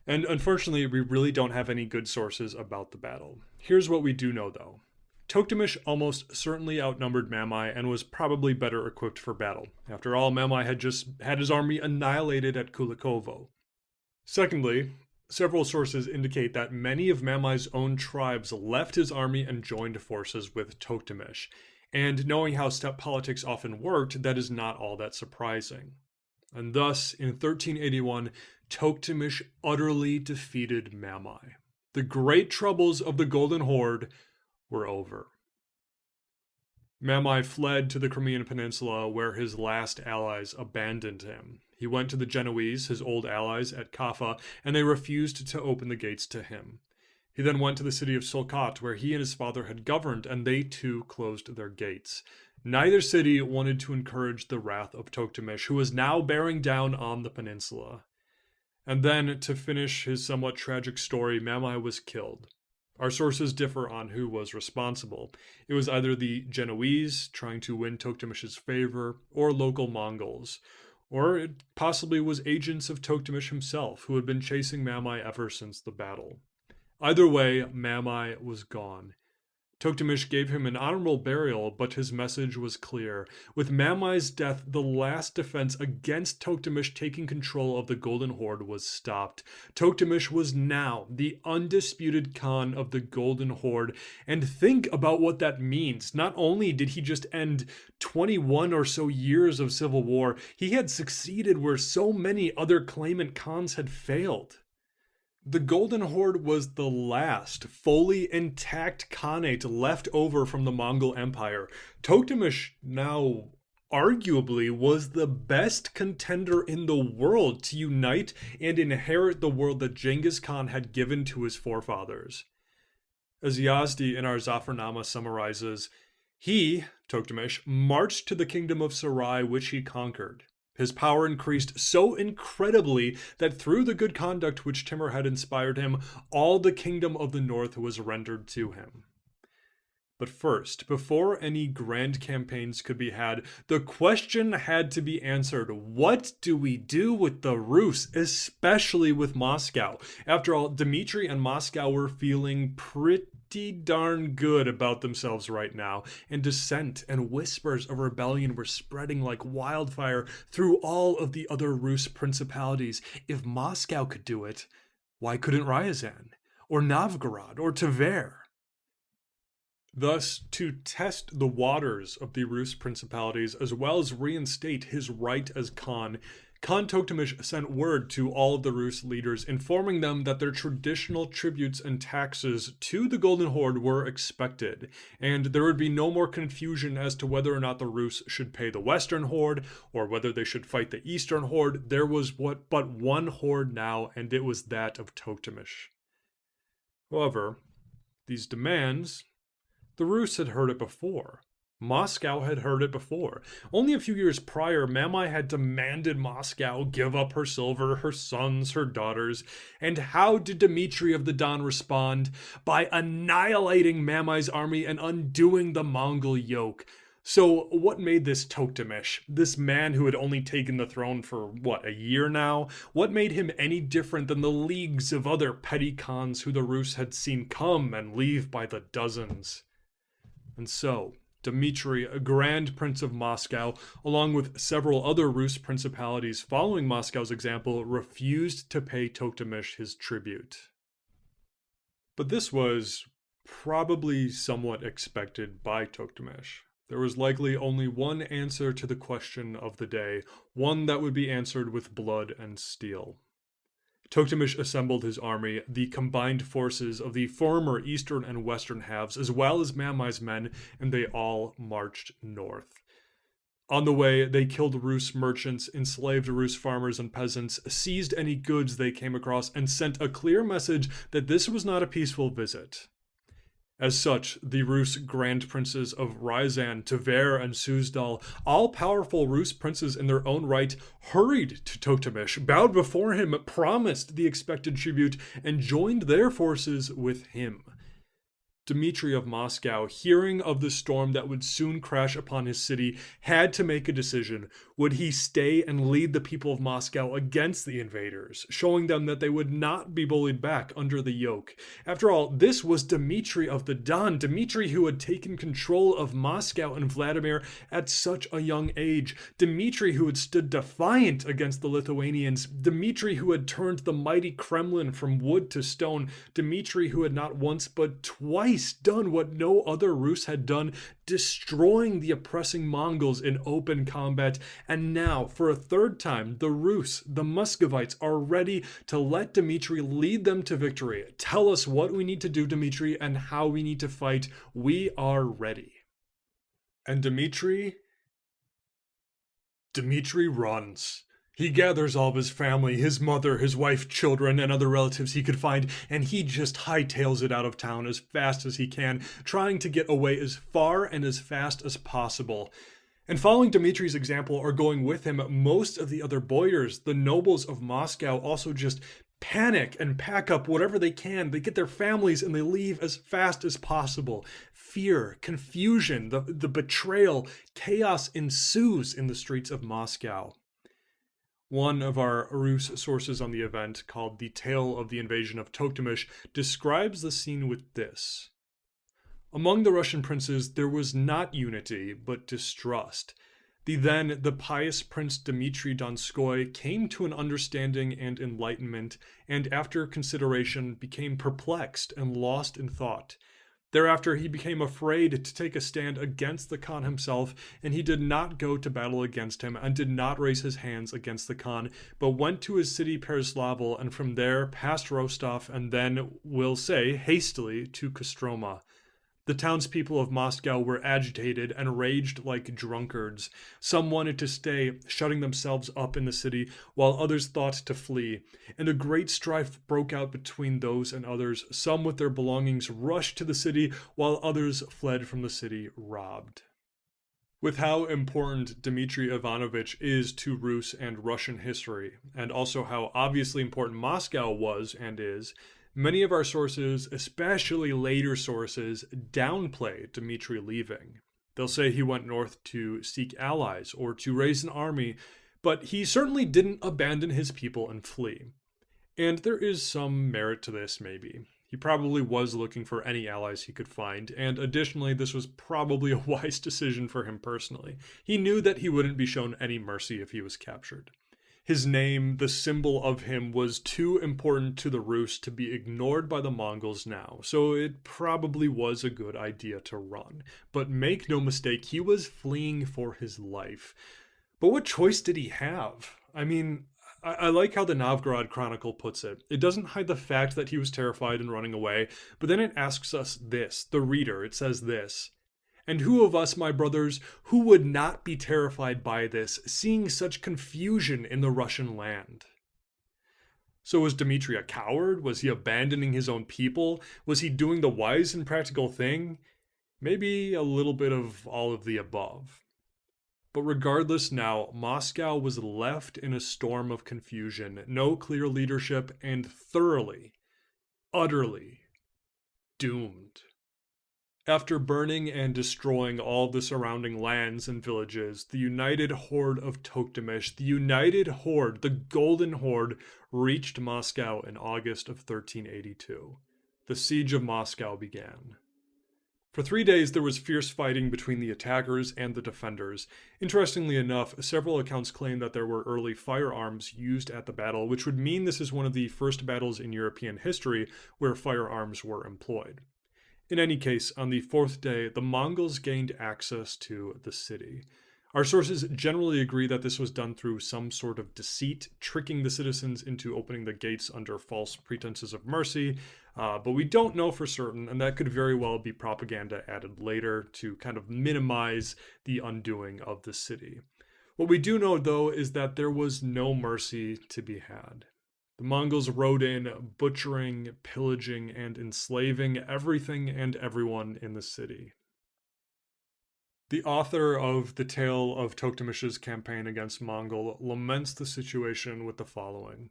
A: And unfortunately, we really don't have any good sources about the battle. Here's what we do know, though. Tokhtamysh almost certainly outnumbered Mamai and was probably better equipped for battle. After all, Mamai had just had his army annihilated at Kulikovo. Secondly, several sources indicate that many of Mamai's own tribes left his army and joined forces with Tokhtamysh. And knowing how steppe politics often worked, that is not all that surprising. And thus, in 1381, Tokhtamysh utterly defeated Mamai. The great troubles of the Golden Horde were over. Mamai fled to the Crimean Peninsula, where his last allies abandoned him. He went to the Genoese, his old allies, at Kaffa, and they refused to open the gates to him. He then went to the city of Sulkat, where he and his father had governed, and they too closed their gates. Neither city wanted to encourage the wrath of Tokhtamysh, who was now bearing down on the peninsula. And then, to finish his somewhat tragic story, Mamai was killed. Our sources differ on who was responsible. It was either the Genoese, trying to win Tokhtamysh's favor, or local Mongols. Or it possibly was agents of Tokhtamysh himself, who had been chasing Mamai ever since the battle. Either way, Mamai was gone. Tokhtamysh gave him an honorable burial, but his message was clear. With Mamai's death, the last defense against Tokhtamysh taking control of the Golden Horde was stopped. Tokhtamysh was now the undisputed Khan of the Golden Horde, and think about what that means. Not only did he just end 21 or so years of civil war, he had succeeded where so many other claimant Khans had failed. The Golden Horde was the last fully intact Khanate left over from the Mongol Empire. Tokhtamysh now arguably was the best contender in the world to unite and inherit the world that Genghis Khan had given to his forefathers. As Yazdi in our Zafarnama summarizes, he, Tokhtamysh, marched to the kingdom of Sarai, which he conquered. His power increased so incredibly that through the good conduct which Timur had inspired him, all the kingdom of the north was rendered to him. But first, before any grand campaigns could be had, the question had to be answered: what do we do with the Rus, especially with Moscow? After all, Dmitry and Moscow were feeling pretty darn good about themselves right now, and dissent and whispers of rebellion were spreading like wildfire through all of the other Rus principalities. If Moscow could do it, why couldn't Ryazan, or Novgorod, or Tver? Thus, to test the waters of the Rus principalities, as well as reinstate his right as Khan, Khan Tokhtamysh sent word to all of the Rus leaders, informing them that their traditional tributes and taxes to the Golden Horde were expected, and there would be no more confusion as to whether or not the Rus should pay the Western Horde, or whether they should fight the Eastern Horde. There was but one horde now, and it was that of Tokhtamysh. However, these demands, the Rus had heard it before. Moscow had heard it before. Only a few years prior, Mamai had demanded Moscow give up her silver, her sons, her daughters. And how did Dmitry of the Don respond? By annihilating Mamai's army and undoing the Mongol yoke. So, what made this Tokhtamysh, this man who had only taken the throne for, a year now? What made him any different than the leagues of other petty Khans who the Rus had seen come and leave by the dozens? And so, Dmitry, a Grand Prince of Moscow, along with several other Rus principalities following Moscow's example, refused to pay Tokhtamysh his tribute. But this was probably somewhat expected by Tokhtamysh. There was likely only one answer to the question of the day, one that would be answered with blood and steel. Tokhtamysh assembled his army, the combined forces of the former eastern and western halves, as well as Mamai's men, and they all marched north. On the way, they killed Rus merchants, enslaved Rus farmers and peasants, seized any goods they came across, and sent a clear message that this was not a peaceful visit. As such, the Rus Grand Princes of Ryazan, Tver, and Suzdal, all powerful Rus princes in their own right, hurried to Tokhtamysh, bowed before him, promised the expected tribute, and joined their forces with him. Dmitry of Moscow, hearing of the storm that would soon crash upon his city, had to make a decision. Would he stay and lead the people of Moscow against the invaders, showing them that they would not be bullied back under the yoke? After all, this was Dmitry of the Don, Dmitry who had taken control of Moscow and Vladimir at such a young age, Dmitry who had stood defiant against the Lithuanians, Dmitry who had turned the mighty Kremlin from wood to stone, Dmitry who had not once but twice done what no other Rus had done, destroying the oppressing Mongols in open combat. And now, for a third time, the Rus, the Muscovites, are ready to let Dmitry lead them to victory. Tell us what we need to do, Dmitry, and how we need to fight. We are ready. And Dmitry runs. He gathers all of his family, his mother, his wife, children, and other relatives he could find, and he just hightails it out of town as fast as he can, trying to get away as far and as fast as possible. And following Dmitry's example are going with him most of the other boyars, the nobles of Moscow, also just panic and pack up whatever they can. They get their families and they leave as fast as possible. Fear, confusion, the betrayal, chaos ensues in the streets of Moscow. One of our Rus sources on the event, called The Tale of the Invasion of Tokhtamysh, describes the scene with this. Among the Russian princes there was not unity, but distrust. The pious Prince Dmitry Donskoy came to an understanding and enlightenment, and after consideration became perplexed and lost in thought. Thereafter, he became afraid to take a stand against the Khan himself, and he did not go to battle against him, and did not raise his hands against the Khan, but went to his city Perslava, and from there past Rostov, and then, we'll say, hastily to Kostroma. The townspeople of Moscow were agitated and raged like drunkards. Some wanted to stay, shutting themselves up in the city, while others thought to flee. And a great strife broke out between those and others. Some with their belongings rushed to the city, while others fled from the city robbed. With how important Dmitry Ivanovich is to Rus and Russian history, and also how obviously important Moscow was and is, many of our sources, especially later sources, downplay Dmitry leaving. They'll say he went north to seek allies or to raise an army, but he certainly didn't abandon his people and flee. And there is some merit to this, maybe. He probably was looking for any allies he could find, and additionally, this was probably a wise decision for him personally. He knew that he wouldn't be shown any mercy if he was captured. His name, the symbol of him, was too important to the Rus to be ignored by the Mongols now, so it probably was a good idea to run. But make no mistake, he was fleeing for his life. But what choice did he have? I mean, I like how the Novgorod Chronicle puts it. It doesn't hide the fact that he was terrified and running away, but then it asks us this, the reader. It says this. And who of us, my brothers, who would not be terrified by this, seeing such confusion in the Russian land? So was Dmitry a coward? Was he abandoning his own people? Was he doing the wise and practical thing? Maybe a little bit of all of the above. But regardless now, Moscow was left in a storm of confusion, no clear leadership, and thoroughly, utterly doomed. After burning and destroying all the surrounding lands and villages, the united horde of Tokhtamysh, the united horde, the Golden Horde, reached Moscow in August of 1382. The siege of Moscow began. For 3 days, there was fierce fighting between the attackers and the defenders. Interestingly enough, several accounts claim that there were early firearms used at the battle, which would mean this is one of the first battles in European history where firearms were employed. In any case, on the 4th day, the Mongols gained access to the city. Our sources generally agree that this was done through some sort of deceit, tricking the citizens into opening the gates under false pretenses of mercy, but we don't know for certain, and that could very well be propaganda added later to kind of minimize the undoing of the city. What we do know, though, is that there was no mercy to be had. The Mongols rode in, butchering, pillaging, and enslaving everything and everyone in the city. The author of the tale of Tokhtamysh's campaign against Mongol laments the situation with the following.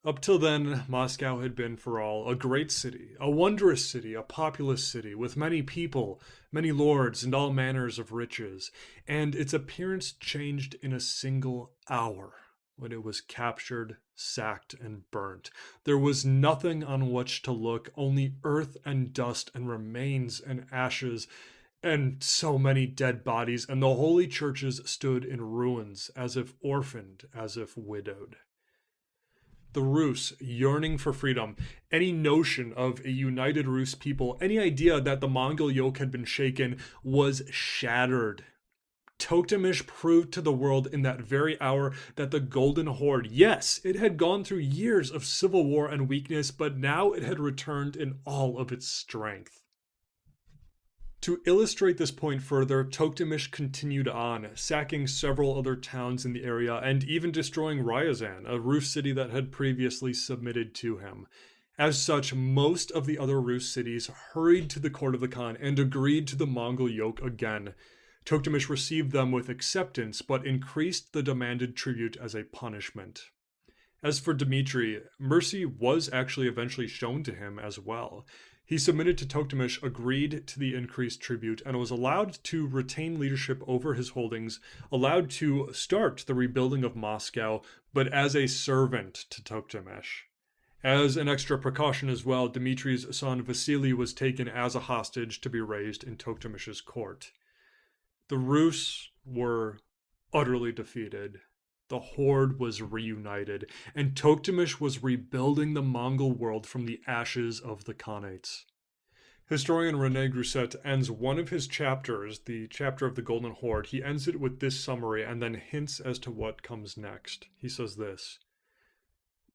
A: Up till then, Moscow had been for all a great city, a wondrous city, a populous city, with many people, many lords, and all manners of riches, and its appearance changed in a single hour when it was captured, sacked, and burnt. There was nothing on which to look, only earth and dust and remains and ashes, and so many dead bodies, and the holy churches stood in ruins, as if orphaned, as if widowed. The Rus, yearning for freedom, any notion of a united Rus people, any idea that the Mongol yoke had been shaken, was shattered. Tokhtamysh proved to the world in that very hour that the Golden Horde, yes, it had gone through years of civil war and weakness, but now it had returned in all of its strength. To illustrate this point further, Tokhtamysh continued on, sacking several other towns in the area and even destroying Ryazan, a Rus city that had previously submitted to him. As such, most of the other Rus cities hurried to the court of the Khan and agreed to the Mongol yoke again. Tokhtamysh received them with acceptance, but increased the demanded tribute as a punishment. As for Dmitry, mercy was actually eventually shown to him as well. He submitted to Tokhtamysh, agreed to the increased tribute, and was allowed to retain leadership over his holdings, allowed to start the rebuilding of Moscow, but as a servant to Tokhtamysh. As an extra precaution as well, Dmitry's son Vasily was taken as a hostage to be raised in Tokhtamysh's court. The Rus were utterly defeated. The Horde was reunited, and Tokhtamysh was rebuilding the Mongol world from the ashes of the Khanates. Historian René Grousset ends one of his chapters, the chapter of the Golden Horde. He ends it with this summary and then hints as to what comes next. He says this: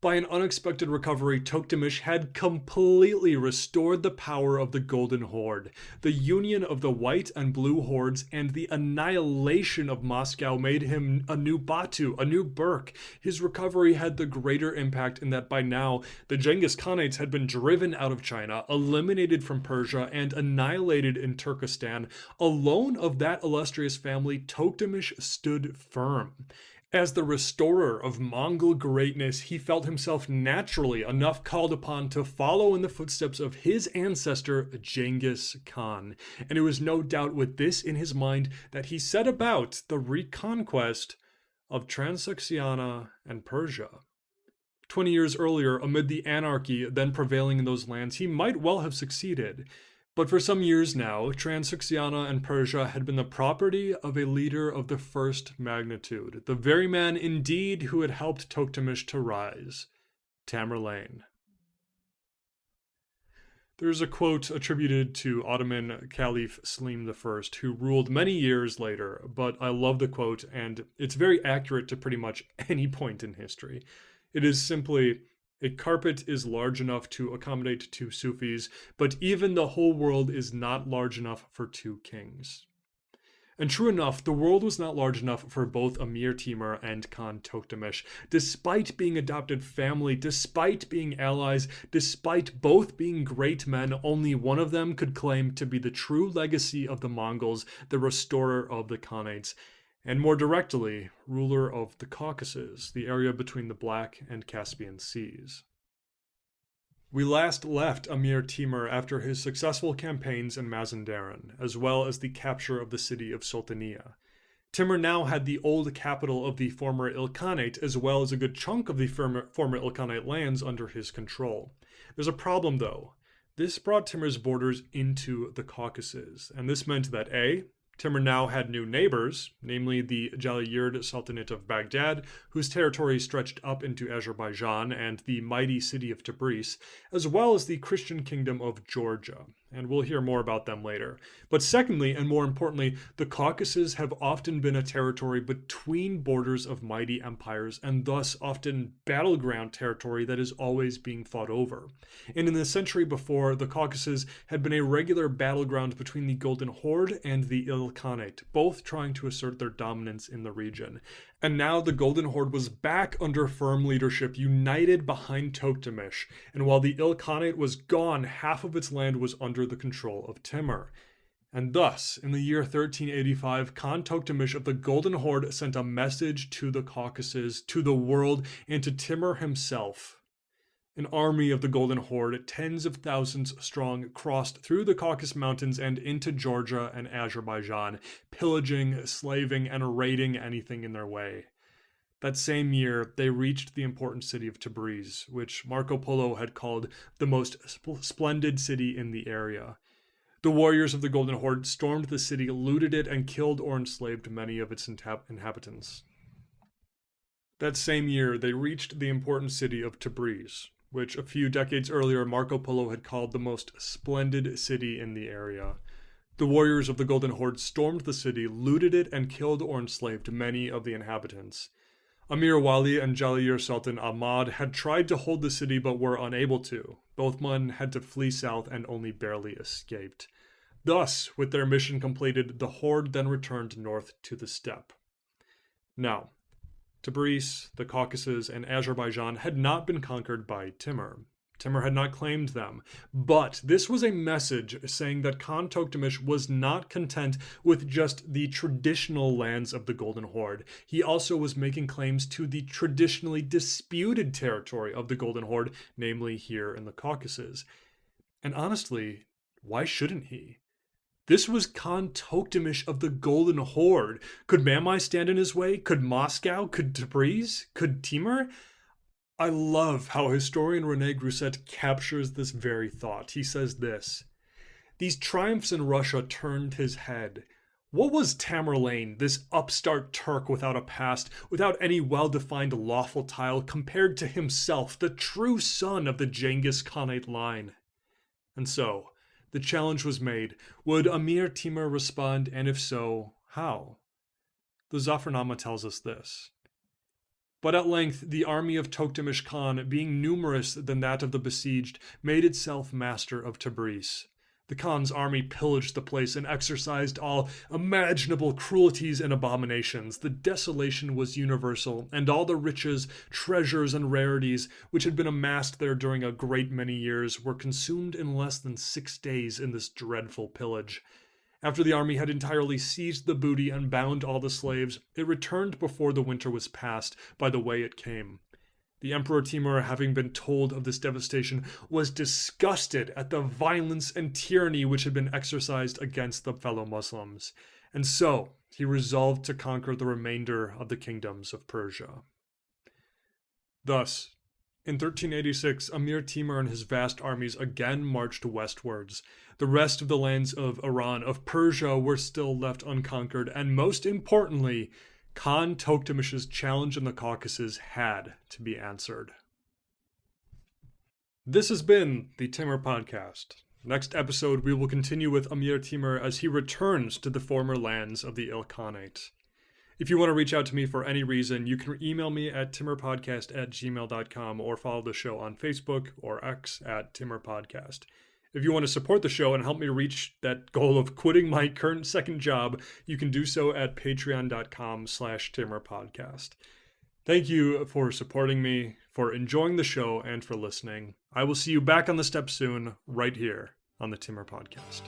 A: by an unexpected recovery, Tokhtamysh had completely restored the power of the Golden Horde. The union of the white and blue hordes and the annihilation of Moscow made him a new Batu, a new Berk. His recovery had the greater impact in that by now, the Genghis Khanates had been driven out of China, eliminated from Persia, and annihilated in Turkestan. Alone of that illustrious family, Tokhtamysh stood firm. As the restorer of Mongol greatness, he felt himself naturally enough called upon to follow in the footsteps of his ancestor, Genghis Khan. And it was no doubt with this in his mind that he set about the reconquest of Transoxiana and Persia. 20 years earlier, amid the anarchy then prevailing in those lands, he might well have succeeded. But for some years now, Transoxiana and Persia had been the property of a leader of the first magnitude, the very man indeed who had helped Tokhtamysh to rise, Tamerlane. There's a quote attributed to Ottoman Caliph Selim I, who ruled many years later, but I love the quote, and it's very accurate to pretty much any point in history. It is simply: a carpet is large enough to accommodate 2 Sufis, but even the whole world is not large enough for 2 kings. And true enough, the world was not large enough for both Amir Timur and Khan Tokhtamysh. Despite being adopted family, despite being allies, despite both being great men, only one of them could claim to be the true legacy of the Mongols, the restorer of the Khanates, and more directly, ruler of the Caucasus, the area between the Black and Caspian Seas. We last left Amir Timur after his successful campaigns in Mazandaran, as well as the capture of the city of Sultaniya. Timur now had the old capital of the former Ilkhanate, as well as a good chunk of the former Ilkhanate lands under his control. There's a problem, though. This brought Timur's borders into the Caucasus, and this meant that A, Timur now had new neighbors, namely the Jalayird Sultanate of Baghdad, whose territory stretched up into Azerbaijan, and the mighty city of Tabriz, as well as the Christian kingdom of Georgia, and we'll hear more about them later. But secondly, and more importantly, the Caucasus have often been a territory between borders of mighty empires, and thus often battleground territory that is always being fought over. And in the century before, the Caucasus had been a regular battleground between the Golden Horde and the Ilkhanate, both trying to assert their dominance in the region. And now the Golden Horde was back under firm leadership, united behind Tokhtamysh, and while the Ilkhanate was gone, half of its land was under the control of Timur. And thus, in the year 1385, Khan Tokhtamysh of the Golden Horde sent a message to the Caucasus, to the world, and to Timur himself. An army of the Golden Horde, tens of thousands strong, crossed through the Caucasus Mountains and into Georgia and Azerbaijan, pillaging, slaving, and raiding anything in their way. That same year, they reached the important city of Tabriz, which Marco Polo had called the most splendid city in the area. The warriors of the Golden Horde stormed the city, looted it, and killed or enslaved many of its inhabitants. That same year, they reached the important city of Tabriz, which a few decades earlier Marco Polo had called the most splendid city in the area. The warriors of the Golden Horde stormed the city, looted it, and killed or enslaved many of the inhabitants. Amir Wali and Jalayir Sultan Ahmad had tried to hold the city but were unable to. Both men had to flee south and only barely escaped. Thus, with their mission completed, the Horde then returned north to the steppe. Now, Tabriz, the Caucasus, and Azerbaijan had not been conquered by Timur. Timur had not claimed them, but this was a message saying that Khan Tokhtamysh was not content with just the traditional lands of the Golden Horde. He also was making claims to the traditionally disputed territory of the Golden Horde, namely here in the Caucasus. And honestly, why shouldn't he? This was Khan Tokhtamysh of the Golden Horde. Could Mamai stand in his way? Could Moscow? Could Tabriz? Could Timur? I love how historian René Grousset captures this very thought. He says this: "These triumphs in Russia turned his head. What was Tamerlane, this upstart Turk without a past, without any well-defined lawful tile, compared to himself, the true son of the Genghis Khanate line?" And so, the challenge was made. Would Amir Timur respond, and if so, how? The Zafarnama tells us this: "But at length the army of Tokhtamysh Khan, being numerous than that of the besieged, made itself master of Tabriz. The Khan's army pillaged the place and exercised all imaginable cruelties and abominations. The desolation was universal, and all the riches, treasures, and rarities which had been amassed there during a great many years were consumed in less than 6 days in this dreadful pillage. After the army had entirely seized the booty and bound all the slaves, it returned before the winter was past by the way it came. The Emperor Timur, having been told of this devastation, was disgusted at the violence and tyranny which had been exercised against the fellow Muslims, and so he resolved to conquer the remainder of the kingdoms of Persia." Thus, in 1386, Amir Timur and his vast armies again marched westwards. The rest of the lands of Iran, of Persia, were still left unconquered, and most importantly, Khan Tokhtamysh's challenge in the Caucasus had to be answered. This has been the Timur Podcast. Next episode, we will continue with Amir Timur as he returns to the former lands of the Ilkhanate. If you want to reach out to me for any reason, you can email me at timurpodcast@gmail.com or follow the show on Facebook or X at Timur Podcast. If you want to support the show and help me reach that goal of quitting my current second job, you can do so at patreon.com/TimurPodcast. Thank you for supporting me, for enjoying the show, and for listening. I will see you back on the steps soon, right here on the Timur Podcast.